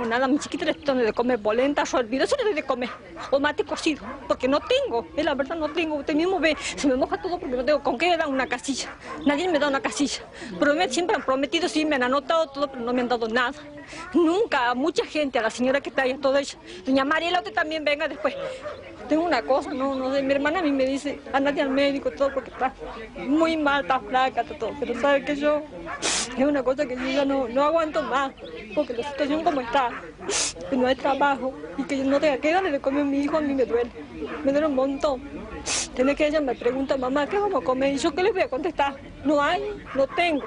Nada, a mi chiquita le estoy de comer polenta, yo olvido, eso le doy de comer, o mate cocido, porque no tengo, la verdad no tengo, usted mismo ve, se me moja todo porque no tengo con qué me dan una casilla, nadie me da una casilla, pero siempre han prometido, sí, me han anotado todo, pero no me han dado nada, nunca, a mucha gente, a la señora que está ahí, a toda ella, doña Mariela, usted también venga después. Tengo una cosa, no sé, mi hermana a mí me dice, andate al médico, todo, porque está muy mal, está flaca, está todo, pero sabe que yo, es una cosa que yo ya no aguanto más, porque la situación como está, que no hay trabajo, y que yo no tenga que darle de comer a mi hijo, a mí me duele un montón. Tiene que ella me pregunta, mamá, ¿qué vamos a comer? Y yo, ¿qué les voy a contestar? No hay, no tengo.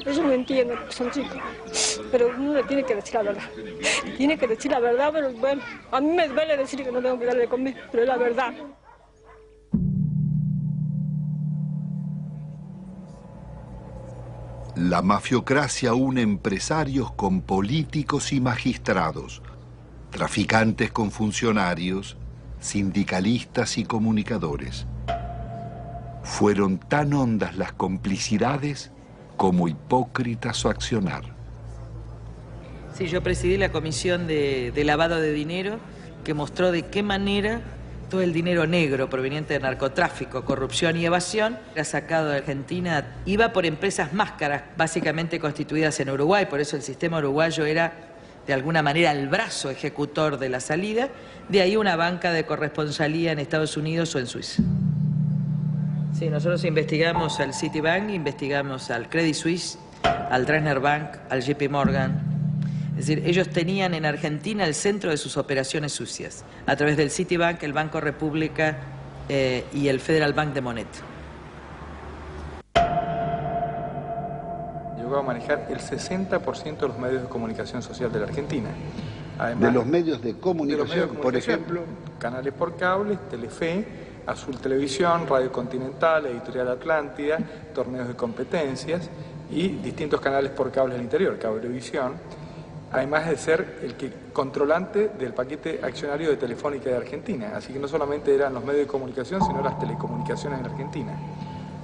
Ellos no entienden, son chicos, pero uno le tiene que decir la verdad. Tiene que decir la verdad, pero bueno, a mí me duele decir que no tengo que darle de comer, pero es la verdad. La mafiocracia une empresarios con políticos y magistrados, traficantes con funcionarios, sindicalistas y comunicadores. Fueron tan hondas las complicidades como hipócrita su accionar. Sí, yo presidí la comisión de lavado de dinero que mostró de qué manera todo el dinero negro proveniente de narcotráfico, corrupción y evasión era sacado de Argentina. Iba por empresas máscaras, básicamente constituidas en Uruguay, por eso el sistema uruguayo era de alguna manera el brazo ejecutor de la salida, de ahí una banca de corresponsalía en Estados Unidos o en Suiza. Sí, nosotros investigamos al Citibank, investigamos al Credit Suisse, al Dresdner Bank, al JP Morgan. Es decir, ellos tenían en Argentina el centro de sus operaciones sucias, a través del Citibank, el Banco República y el Federal Bank de Moneta. Llegó a manejar el 60% de los medios de comunicación social de la Argentina. Además, de los medios de comunicación, por ejemplo, canales por cable, Telefe, Azul Televisión, Radio Continental, Editorial Atlántida, torneos de competencias y distintos canales por cable al interior, Cablevisión, además de ser el controlante del paquete accionario de Telefónica de Argentina. Así que no solamente eran los medios de comunicación, sino las telecomunicaciones en Argentina.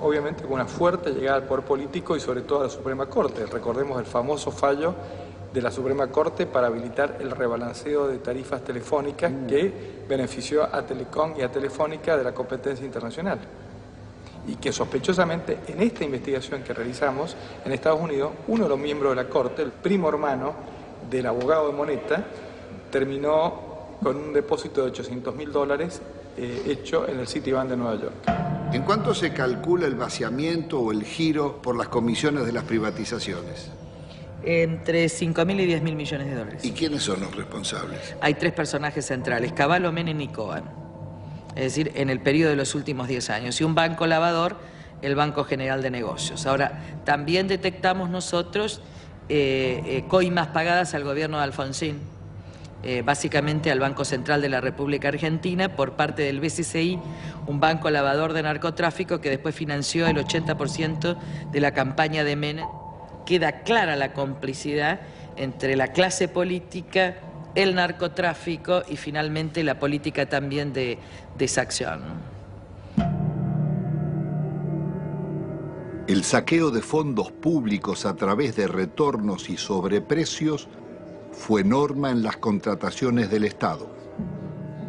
Obviamente con una fuerte llegada al poder político y sobre todo a la Suprema Corte. Recordemos el famoso fallo de la Suprema Corte para habilitar el rebalanceo de tarifas telefónicas que benefició a Telecom y a Telefónica de la competencia internacional. Y que sospechosamente en esta investigación que realizamos en Estados Unidos, uno de los miembros de la Corte, el primo hermano del abogado de Moneta, terminó con un depósito de $800.000 hecho en el Citibank de Nueva York. ¿En cuánto se calcula el vaciamiento o el giro por las comisiones de las privatizaciones? Entre 5.000 y 10.000 millones de dólares. ¿Y quiénes son los responsables? Hay tres personajes centrales, Cavallo, Menem y Cohen. Es decir, en el periodo de los últimos 10 años. Y un banco lavador, el Banco General de Negocios. Ahora, también detectamos nosotros coimas pagadas al gobierno de Alfonsín, básicamente al Banco Central de la República Argentina, por parte del BCCI, un banco lavador de narcotráfico que después financió el 80% de la campaña de Menem. Queda clara la complicidad entre la clase política, el narcotráfico y finalmente la política también de esa acción. El saqueo de fondos públicos a través de retornos y sobreprecios fue norma en las contrataciones del Estado.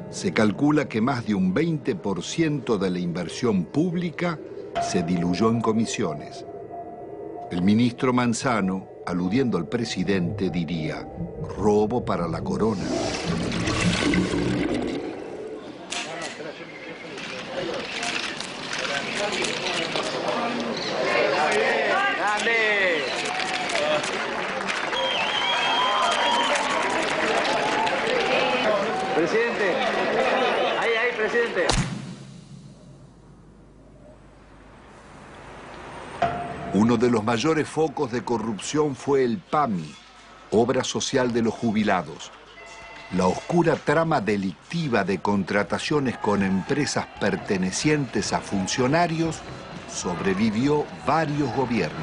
Se calcula que más de un 20% de la inversión pública se diluyó en comisiones. El ministro Manzano, aludiendo al presidente, diría: robo para la corona. Presidente, ahí, presidente. Uno de los mayores focos de corrupción fue el PAMI, Obra Social de los Jubilados. La oscura trama delictiva de contrataciones con empresas pertenecientes a funcionarios sobrevivió varios gobiernos.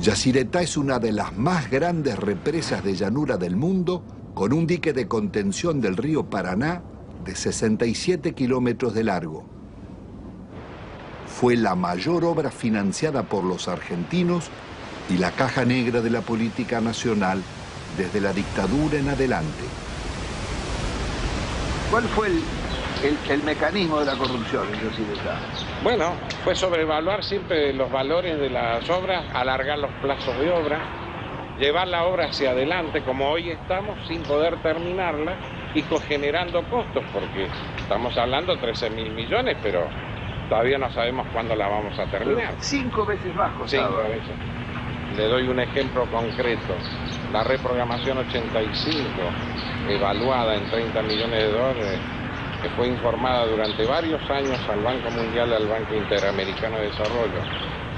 Yacyretá es una de las más grandes represas de llanura del mundo, con un dique de contención del río Paraná de 67 kilómetros de largo. Fue la mayor obra financiada por los argentinos y la caja negra de la política nacional desde la dictadura en adelante. ¿Cuál fue el mecanismo de la corrupción en Yacyretá? Bueno, fue sobrevaluar siempre los valores de las obras, alargar los plazos de obra, llevar la obra hacia adelante como hoy estamos sin poder terminarla y generando costos, porque estamos hablando de 13.000 millones, pero todavía no sabemos cuándo la vamos a terminar. 5 veces más costaba. 5 veces. Le doy un ejemplo concreto. La reprogramación 85, evaluada en 30 millones de dólares, que fue informada durante varios años al Banco Mundial y al Banco Interamericano de Desarrollo.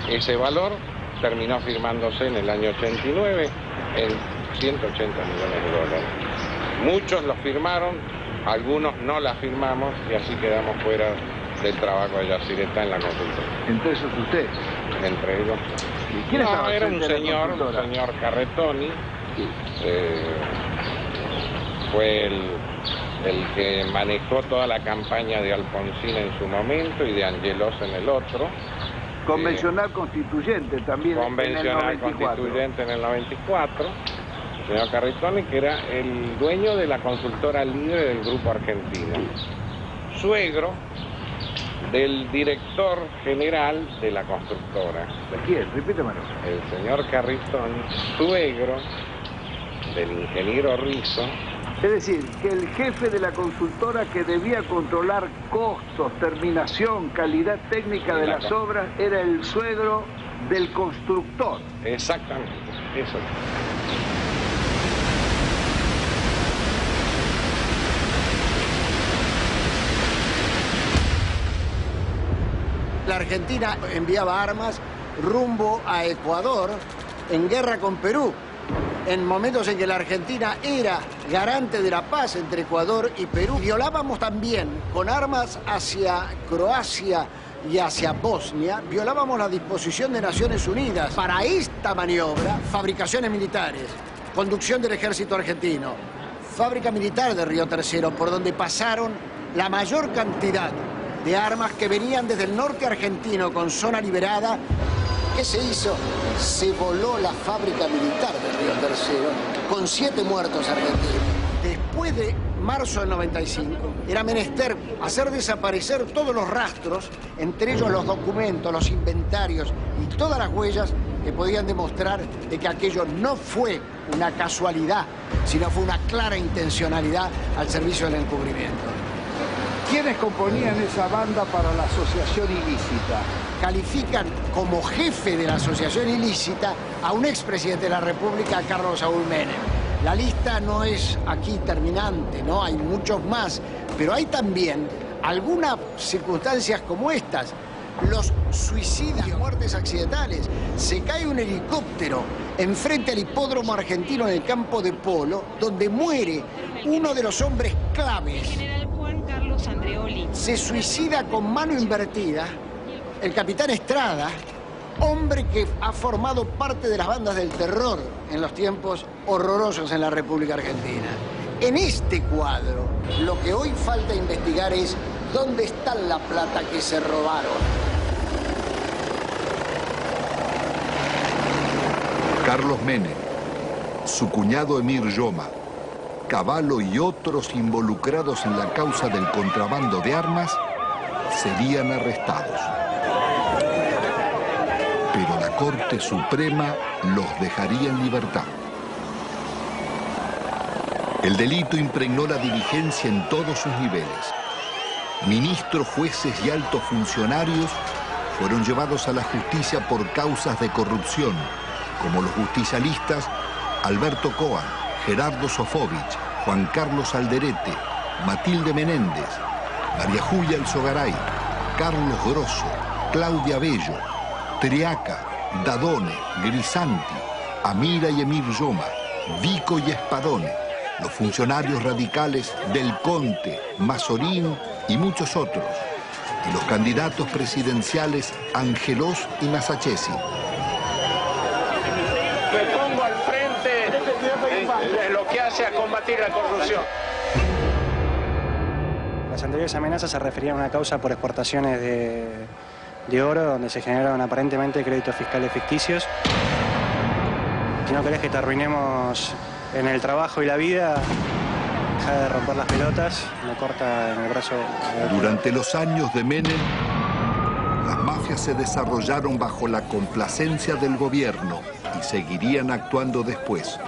Ese valor terminó firmándose en el año 89 en 180 millones de dólares. Muchos lo firmaron, algunos no la firmamos y así quedamos fuera del trabajo de Yacyretá en la consultora. Entre esos usted. Entre ellos. ¿Y quién no, estaba era un señor Carretoni. Sí. Fue el que manejó toda la campaña de Alfonsín en su momento y de Angelos en el otro. Convencional constituyente también convencional en el 94. Constituyente en el 94. El señor Carretoni, que era el dueño de la consultora libre del Grupo Argentino. Suegro del director general de la constructora. ¿De quién? Repítemelo. El señor Carretoni, suegro del ingeniero Rizzo. Es decir, que el jefe de la consultora que debía controlar costos, terminación, calidad técnica de las obras, era el suegro del constructor. Exactamente, eso. La Argentina enviaba armas rumbo a Ecuador en guerra con Perú, en momentos en que la Argentina era garante de la paz entre Ecuador y Perú. Violábamos también con armas hacia Croacia y hacia Bosnia, violábamos la disposición de Naciones Unidas para esta maniobra, fabricaciones militares, conducción del ejército argentino, fábrica militar de Río Tercero, por donde pasaron la mayor cantidad de armas que venían desde el norte argentino con zona liberada. ¿Qué se hizo? Se voló la fábrica militar de Río Tercero con 7 muertos argentinos. Después de marzo del 95, era menester hacer desaparecer todos los rastros, entre ellos los documentos, los inventarios y todas las huellas que podían demostrar de que aquello no fue una casualidad, sino fue una clara intencionalidad al servicio del encubrimiento. ¿Quiénes componían esa banda para la asociación ilícita? Califican como jefe de la asociación ilícita a un expresidente de la República, Carlos Saúl Menem. La lista no es aquí terminante, ¿no? Hay muchos más, pero hay también algunas circunstancias como estas. Los suicidios, muertes accidentales. Se cae un helicóptero enfrente al hipódromo argentino en el campo de polo, donde muere uno de los hombres claves. Se suicida con mano invertida el capitán Estrada, hombre que ha formado parte de las bandas del terror en los tiempos horrorosos en la República Argentina. En este cuadro, lo que hoy falta investigar es dónde está la plata que se robaron. Carlos Menem, su cuñado Emir Yoma, Cavallo y otros involucrados en la causa del contrabando de armas serían arrestados. Pero la Corte Suprema los dejaría en libertad. El delito impregnó la dirigencia en todos sus niveles. Ministros, jueces y altos funcionarios fueron llevados a la justicia por causas de corrupción, como los justicialistas Alberto Coan, Gerardo Sofovich, Juan Carlos Alderete, Matilde Menéndez, María Julia Alzogaray, Carlos Grosso, Claudia Bello, Triaca, Dadone, Grisanti, Amira y Emir Yoma, Vico y Espadone, los funcionarios radicales Del Conte, Mazorín y muchos otros, y los candidatos presidenciales Angelós y Masachesi. Es lo que hace a combatir la corrupción. Las anteriores amenazas se referían a una causa por exportaciones de oro, donde se generaron aparentemente créditos fiscales ficticios. Si no querés que te arruinemos en el trabajo y la vida, deja de romper las pelotas, me corta en el brazo. Durante los años de Menem, las mafias se desarrollaron bajo la complacencia del gobierno y seguirían actuando después.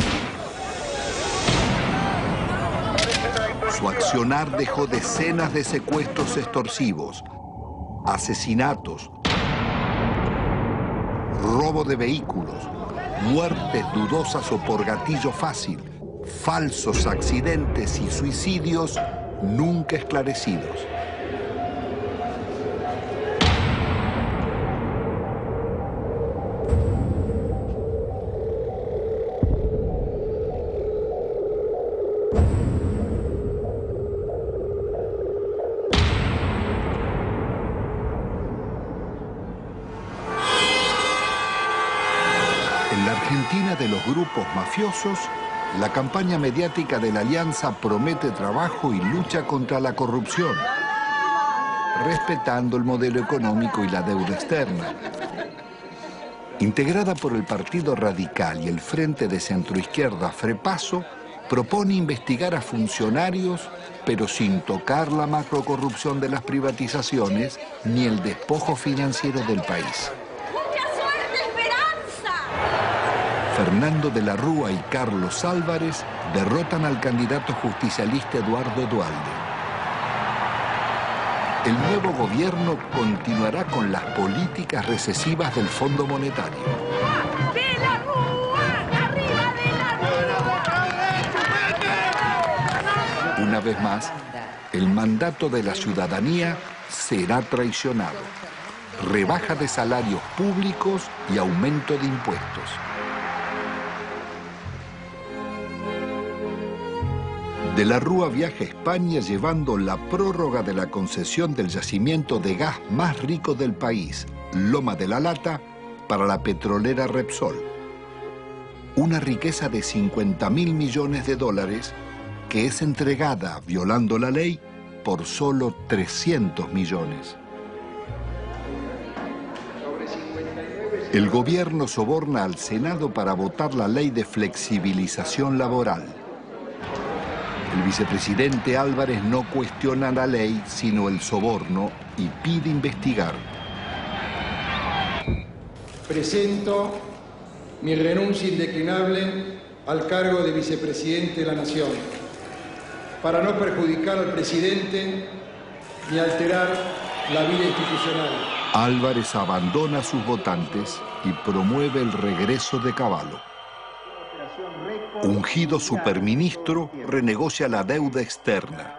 Su accionar dejó decenas de secuestros extorsivos, asesinatos, robo de vehículos, muertes dudosas o por gatillo fácil, falsos accidentes y suicidios nunca esclarecidos. En la Argentina de los grupos mafiosos, la campaña mediática de la Alianza promete trabajo y lucha contra la corrupción, respetando el modelo económico y la deuda externa. Integrada por el Partido Radical y el Frente de Centroizquierda Frepaso, propone investigar a funcionarios, pero sin tocar la macrocorrupción de las privatizaciones ni el despojo financiero del país. Fernando de la Rúa y Carlos Álvarez derrotan al candidato justicialista Eduardo Duhalde. El nuevo gobierno continuará con las políticas recesivas del Fondo Monetario. ¡De la Rúa! ¡Arriba de la Rúa! Una vez más, el mandato de la ciudadanía será traicionado. Rebaja de salarios públicos y aumento de impuestos. De la Rúa viaja a España llevando la prórroga de la concesión del yacimiento de gas más rico del país, Loma de la Lata, para la petrolera Repsol. Una riqueza de 50.000 millones de dólares que es entregada, violando la ley, por solo 300 millones. El gobierno soborna al Senado para votar la ley de flexibilización laboral. El vicepresidente Álvarez no cuestiona la ley, sino el soborno, y pide investigar. Presento mi renuncia indeclinable al cargo de vicepresidente de la Nación, para no perjudicar al presidente ni alterar la vida institucional. Álvarez abandona a sus votantes y promueve el regreso de Cavallo. Ungido superministro, renegocia la deuda externa.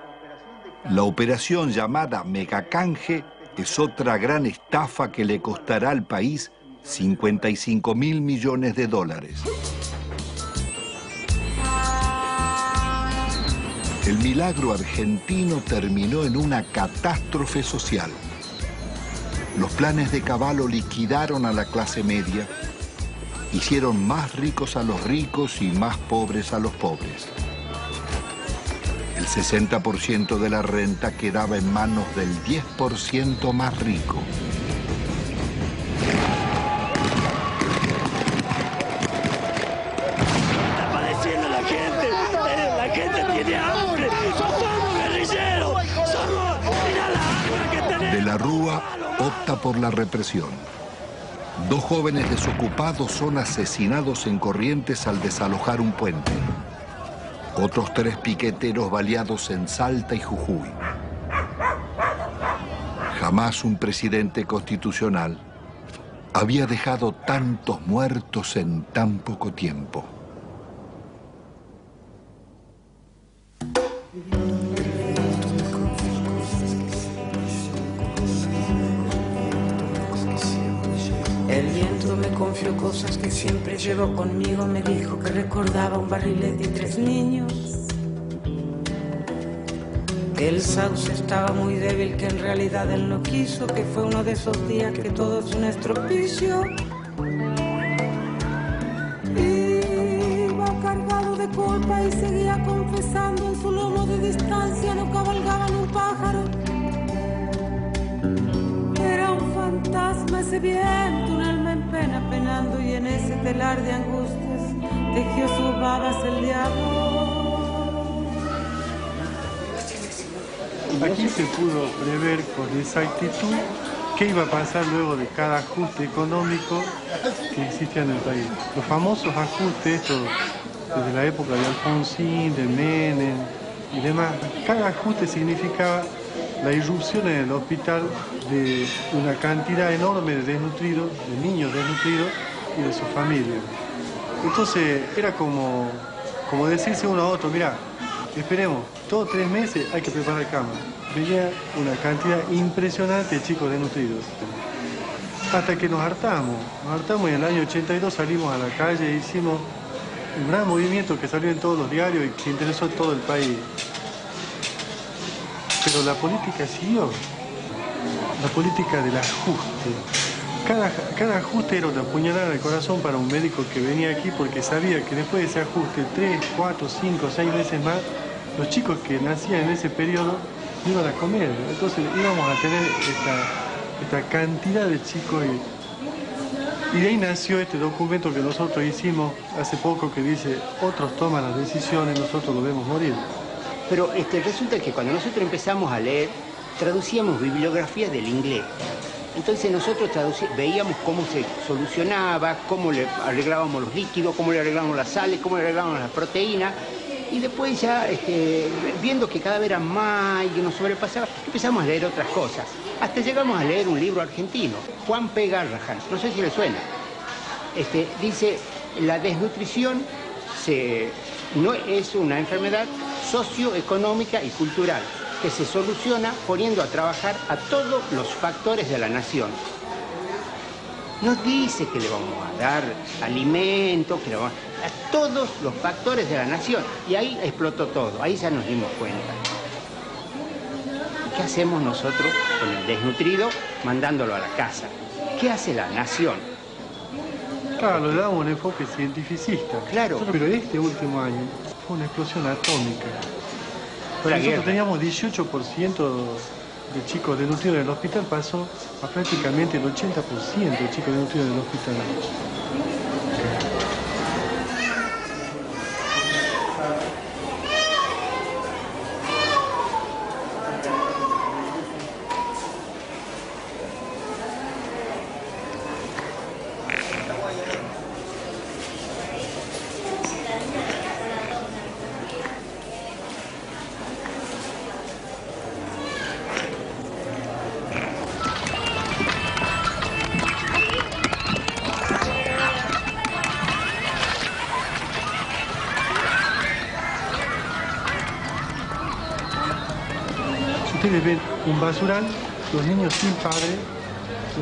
La operación llamada Megacanje es otra gran estafa que le costará al país 55.000 millones de dólares. El milagro argentino terminó en una catástrofe social. Los planes de Cavallo liquidaron a la clase media, hicieron más ricos a los ricos y más pobres a los pobres. El 60% de la renta quedaba en manos del 10% más rico. Está padeciendo la gente tiene hambre, somos guerrilleros, mirá la hambre que tenemos. De la Rúa opta por la represión. 2 jóvenes desocupados son asesinados en Corrientes al desalojar un puente. Otros 3 piqueteros baleados en Salta y Jujuy. Jamás un presidente constitucional había dejado tantos muertos en tan poco tiempo. El viento me confió cosas que siempre llevo conmigo. Me dijo que recordaba un barrilete y 3 niños. Que el sauce estaba muy débil, que en realidad él no quiso. Que fue uno de esos días que todo es un estropicio. Iba cargado de y seguía confesando en su lomo de distancia, no cabalgaban un pájaro. Era un fantasma ese viento, un alma en pena penando, y en ese telar de angustias tejió sus babas el diablo. Aquí se pudo prever con exactitud qué iba a pasar luego de cada ajuste económico que existía en el país. Los famosos ajustes, estos desde la época de Alfonsín, de Menem y demás, cada ajuste significaba la irrupción en el hospital de una cantidad enorme de desnutridos, de niños desnutridos y de sus familias. Entonces era como decirse uno a otro, mira, esperemos, todos 3 meses hay que preparar cama. Venía una cantidad impresionante de chicos desnutridos. Hasta que nos hartamos y en el año 82 salimos a la calle e hicimos un gran movimiento que salió en todos los diarios y que interesó a todo el país. Pero la política siguió, la política del ajuste. Cada ajuste era una puñalada en el corazón para un médico que venía aquí porque sabía que después de ese ajuste, 3, 4, 5, 6 veces más, los chicos que nacían en ese periodo iban a comer. Entonces íbamos a tener esta cantidad de chicos y de ahí nació este documento que nosotros hicimos hace poco que dice, otros toman las decisiones, nosotros lo vemos morir. Pero resulta que cuando nosotros empezamos a leer, traducíamos bibliografías del inglés. Entonces nosotros veíamos cómo se solucionaba, cómo le arreglábamos los líquidos, cómo le arreglábamos las sales, cómo le arreglábamos las proteínas. Y después ya, viendo que cada vez era más y que nos sobrepasaba, empezamos a leer otras cosas. Hasta llegamos a leer un libro argentino, Juan P. Garrahan, no sé si le suena. Dice, la desnutrición no es una enfermedad socioeconómica y cultural, que se soluciona poniendo a trabajar a todos los factores de la nación. Nos dice que le vamos a dar alimento, que le vamos a todos los factores de la nación. Y ahí explotó todo, ahí ya nos dimos cuenta. ¿Qué hacemos nosotros con el desnutrido mandándolo a la casa? ¿Qué hace la nación? Claro, le damos un enfoque cientificista. Claro. Pero este último año fue una explosión atómica. Nosotros teníamos 18% de chicos desnutridos en el hospital, pasó a prácticamente el 80% de chicos desnutridos en el hospital. Ustedes ven un basural, los niños sin padre,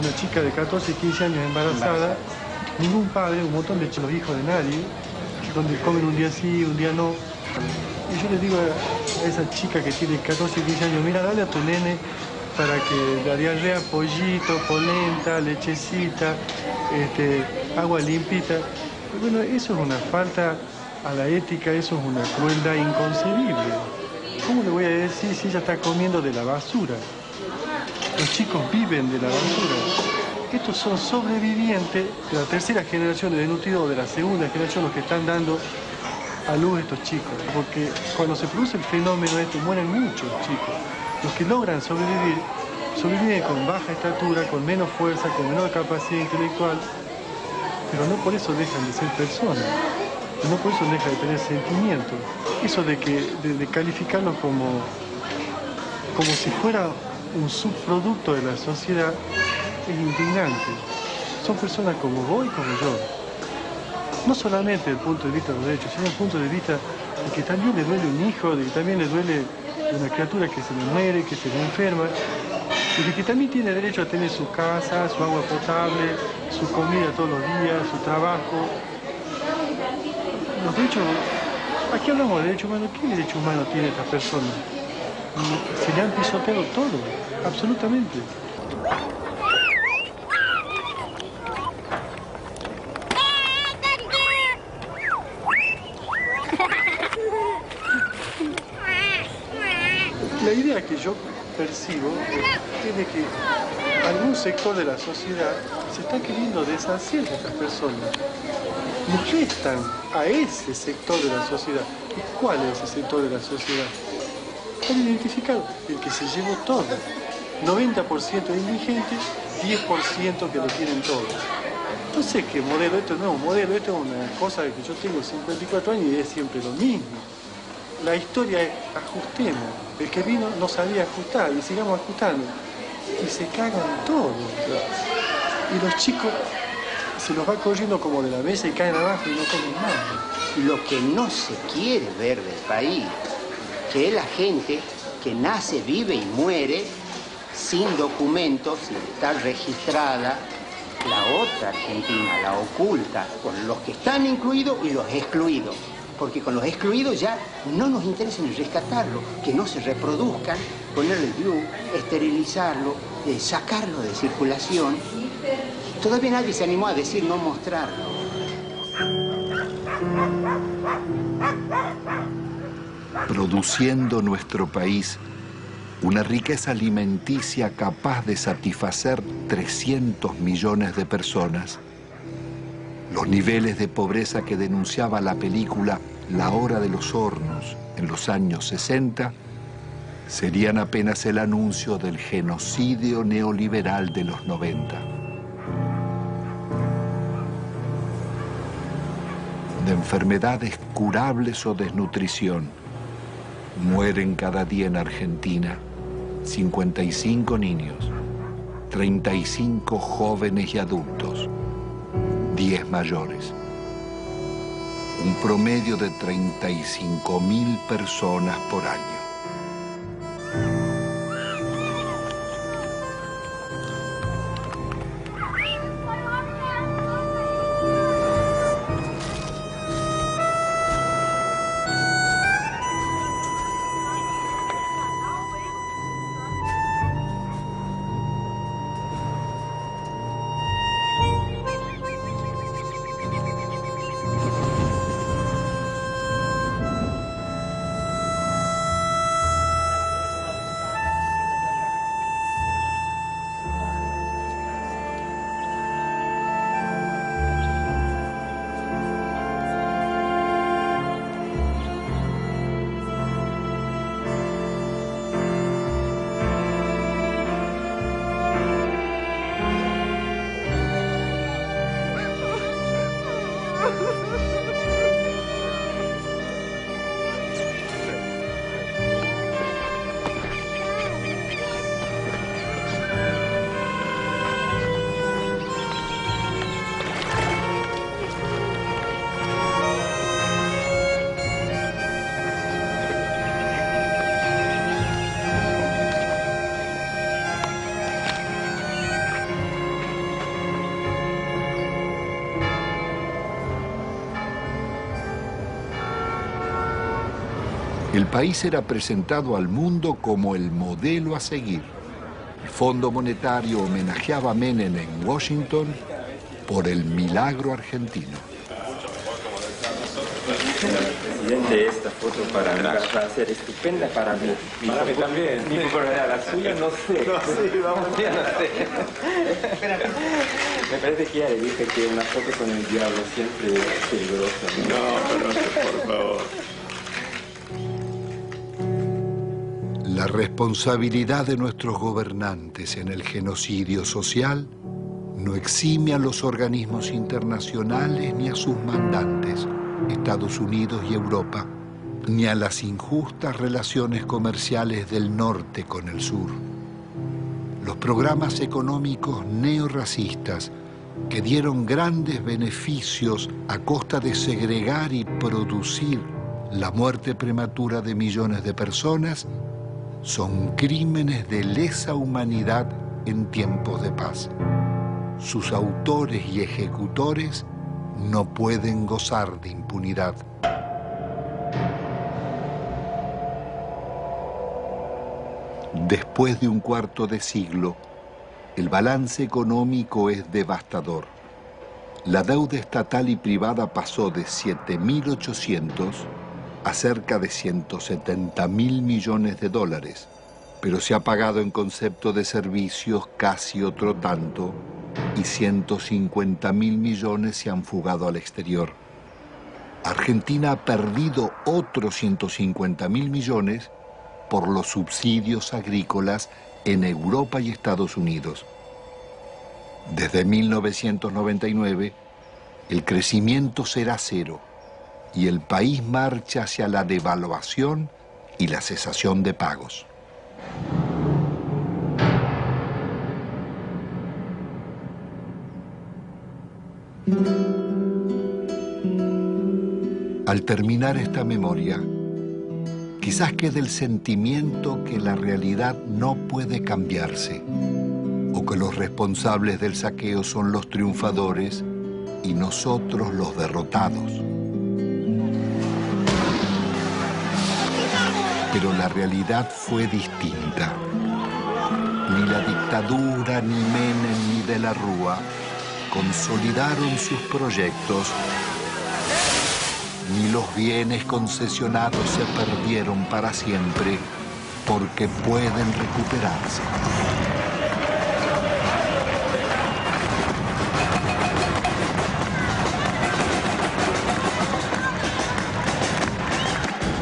una chica de 14, 15 años embarazada, ningún padre, un montón de los hijos de nadie, donde comen un día sí, un día no. Y yo les digo a esa chica que tiene 14, 15 años, mira, dale a tu nene para que la diarrea, pollito, polenta, lechecita, agua limpita. Y bueno, eso es una falta a la ética, eso es una crueldad inconcebible. ¿Cómo le voy a decir si ella está comiendo de la basura? Los chicos viven de la basura. Estos son sobrevivientes de la tercera generación de desnutridos o de la segunda generación los que están dando a luz estos chicos. Porque cuando se produce el fenómeno mueren muchos chicos. Los que logran sobrevivir, sobreviven con baja estatura, con menos fuerza, con menor capacidad intelectual, pero no por eso dejan de ser personas. No por eso deja de tener sentimientos. Eso de calificarlos como si fuera un subproducto de la sociedad es indignante. Son personas como vos y como yo. No solamente desde el punto de vista de los derechos, sino desde el punto de vista de que también le duele un hijo, de que también le duele una criatura que se le muere, que se le enferma, y de que también tiene derecho a tener su casa, su agua potable, su comida todos los días, su trabajo. Los derechos, aquí hablamos de derechos humanos. ¿Qué derecho humano tiene esta persona? Se le han pisoteado todo, absolutamente. La idea que yo percibo es de que algún sector de la sociedad se está queriendo deshacer de estas personas. Y restan a ese sector de la sociedad. ¿Y cuál es ese sector de la sociedad? Está identificado, el que se llevó todo. 90% de indigentes, 10% que lo tienen todo. No sé qué modelo, esto no es un modelo, esto es una cosa que yo tengo 54 años y es siempre lo mismo. La historia es ajustemos. El que vino no sabía ajustar y sigamos ajustando. Y se cagan todos. Y los chicos se los va corriendo como de la mesa y caen abajo y no comen nada. Lo que no se quiere ver del país, que es la gente que nace, vive y muere sin documentos, sin estar registrada, la otra Argentina, la oculta, con los que están incluidos y los excluidos. Porque con los excluidos ya no nos interesa ni rescatarlo, que no se reproduzcan, ponerle el DIU, esterilizarlo, sacarlo de circulación. Todavía nadie se animó a decir no mostrarlo. Produciendo nuestro país una riqueza alimenticia capaz de satisfacer 300 millones de personas. Los niveles de pobreza que denunciaba la película La Hora de los Hornos en los años 60 serían apenas el anuncio del genocidio neoliberal de los 90. De enfermedades curables o desnutrición, mueren cada día en Argentina 55 niños, 35 jóvenes y adultos, 10 mayores. Un promedio de 35.000 personas por año. El país era presentado al mundo como el modelo a seguir. El Fondo Monetario homenajeaba a Menem en Washington por el milagro argentino. Presidente, esta foto para mí va a ser estupenda para mí. Para mí también. Mi popularidad, la suya no sé. No sé, vamos, ya no sé. Me parece que ya le dije que una foto con el diablo siempre es peligrosa. No, por favor. La responsabilidad de nuestros gobernantes en el genocidio social no exime a los organismos internacionales ni a sus mandantes, Estados Unidos y Europa, ni a las injustas relaciones comerciales del norte con el sur. Los programas económicos neorracistas que dieron grandes beneficios a costa de segregar y producir la muerte prematura de millones de personas son crímenes de lesa humanidad en tiempos de paz. Sus autores y ejecutores no pueden gozar de impunidad. Después de un cuarto de siglo, el balance económico es devastador. La deuda estatal y privada pasó de 7.800 a cerca de 170.000 millones de dólares, pero se ha pagado en concepto de servicios casi otro tanto y 150.000 millones se han fugado al exterior. Argentina ha perdido otros 150.000 millones por los subsidios agrícolas en Europa y Estados Unidos. Desde 1999, el crecimiento será cero y el país marcha hacia la devaluación y la cesación de pagos. Al terminar esta memoria, quizás quede el sentimiento que la realidad no puede cambiarse, o que los responsables del saqueo son los triunfadores y nosotros los derrotados. Pero la realidad fue distinta. Ni la dictadura, ni Menem, ni de la Rúa consolidaron sus proyectos, ni los bienes concesionados se perdieron para siempre, porque pueden recuperarse.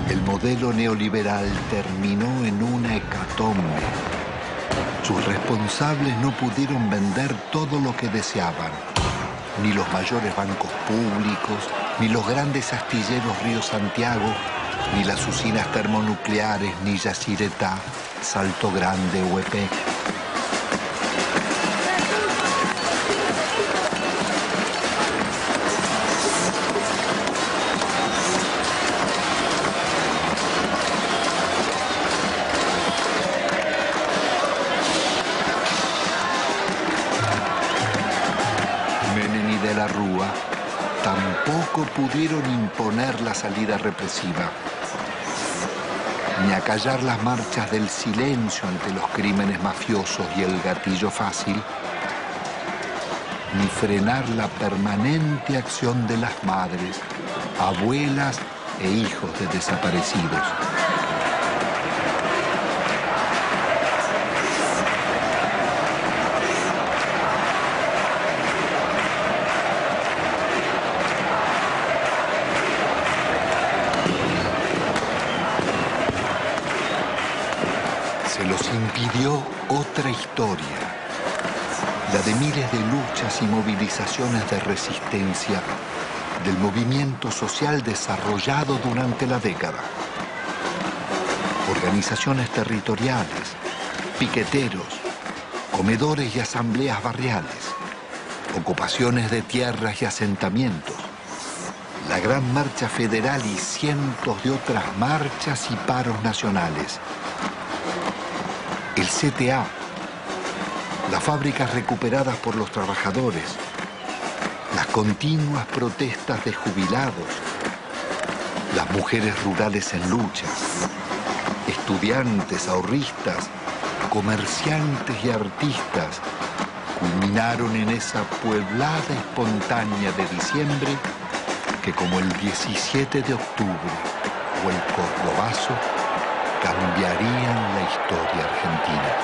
El modelo neoliberal terminó en una hecatombe. Sus responsables no pudieron vender todo lo que deseaban, ni los mayores bancos públicos, ni los grandes astilleros Río Santiago, ni las usinas termonucleares, ni Yacyretá, Salto Grande o EPEC. Menem y de la Rúa tampoco pudieron imponer la salida represiva, ni acallar las marchas del silencio ante los crímenes mafiosos y el gatillo fácil, ni frenar la permanente acción de las madres, abuelas e hijos de desaparecidos. Se los impidió otra historia, la de miles de luchas y movilizaciones de resistencia del movimiento social desarrollado durante la década. Organizaciones territoriales, piqueteros, comedores y asambleas barriales, ocupaciones de tierras y asentamientos, la Gran Marcha Federal y cientos de otras marchas y paros nacionales. El CTA, las fábricas recuperadas por los trabajadores, las continuas protestas de jubilados, las mujeres rurales en lucha, estudiantes, ahorristas, comerciantes y artistas, culminaron en esa pueblada espontánea de diciembre que, como el 17 de octubre o el Cordobazo, cambiarían la historia argentina.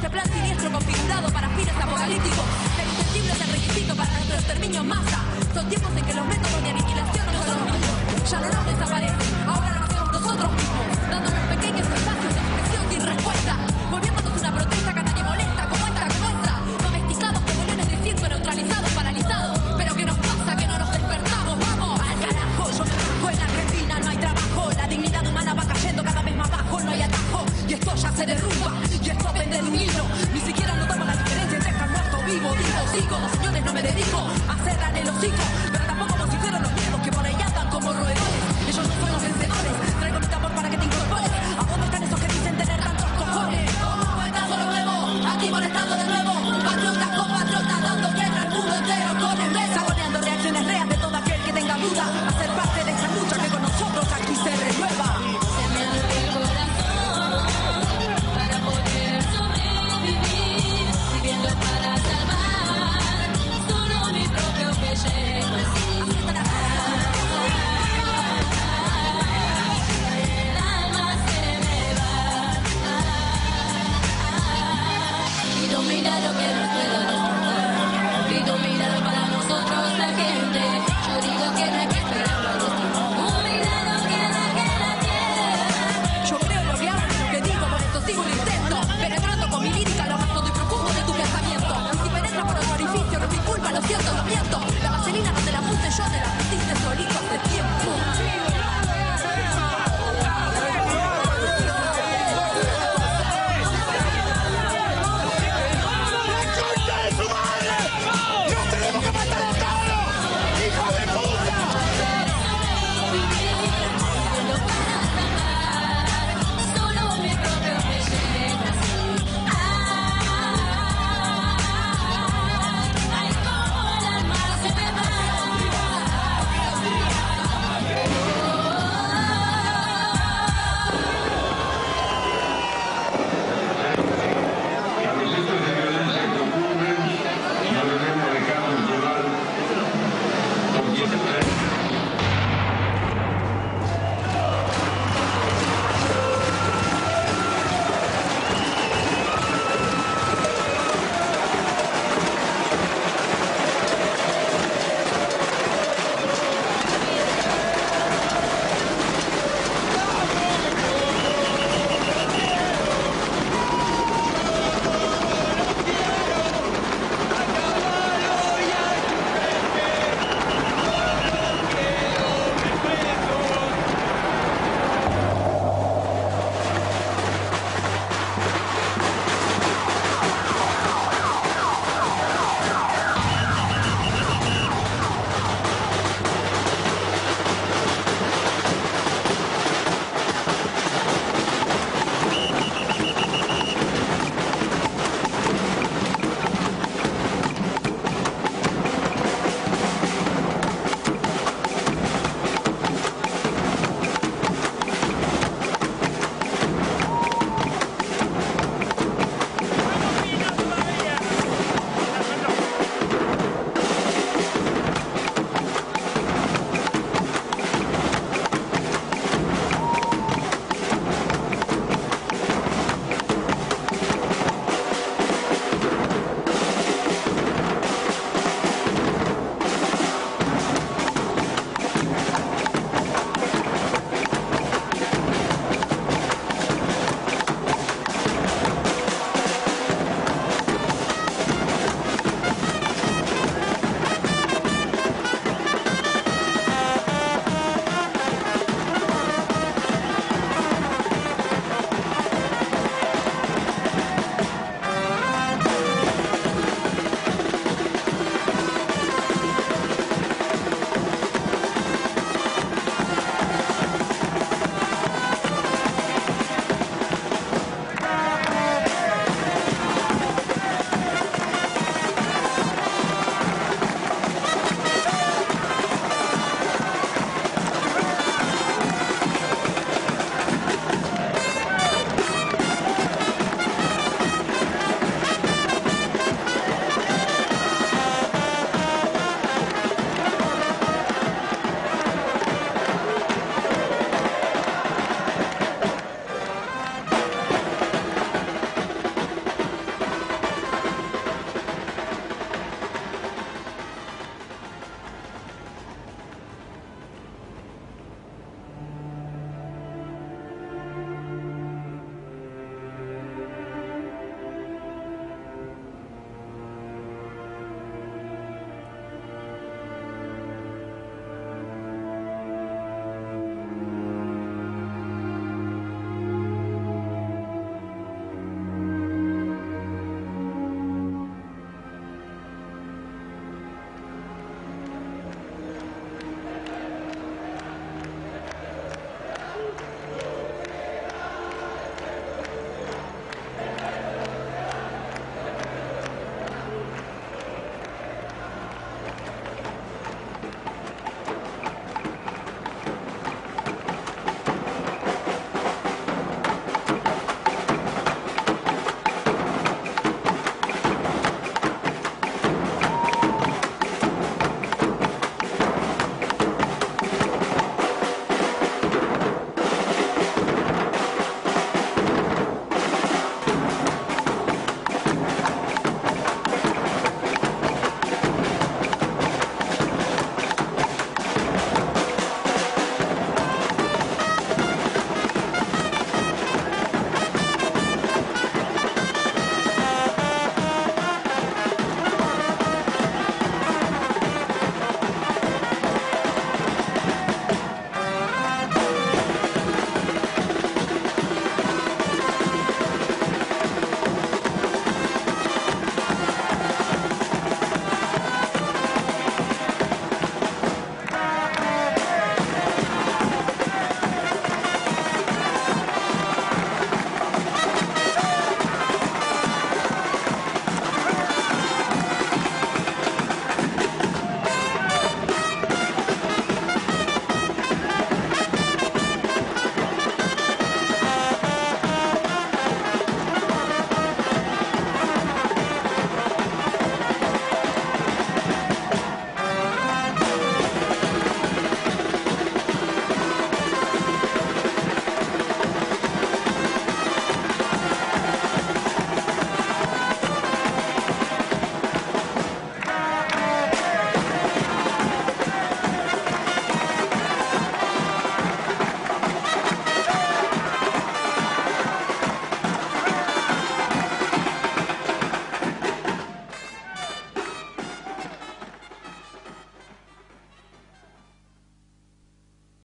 Este plan siniestro configurado para fines apocalípticos. El insensible es el requisito para nuestro exterminio en masa. Son tiempos en que los métodos de aniquilación no son los mismos. Ya no nos desaparecen, ahora lo hacemos nosotros mismos, dándonos pequeños espacios de expresión sin respuesta, volviéndonos una protesta que a nadie molesta, como esta, domesticados como leones de circo, neutralizados, paralizados. Pero ¿qué nos pasa? Que no nos despertamos, vamos al carajo. Yo me bajo, en la Argentina no hay trabajo, la dignidad humana va cayendo cada vez más bajo, no hay atajo, y esto ya se derrumba, y esto pende de un hilo, ni siquiera notamos la diferencia entre estar muerto, vivo, sigo, señores, no me dedico a cerrar el hocico, pero tampoco como si fueran los mismos que por ahí andan como roedores. Ellos no son los vencedores, traigo mi tambor para que te incorpores. ¿A dónde están esos que dicen tener tantos cojones? Como Estado lo nuevo, aquí molestando de nuevo.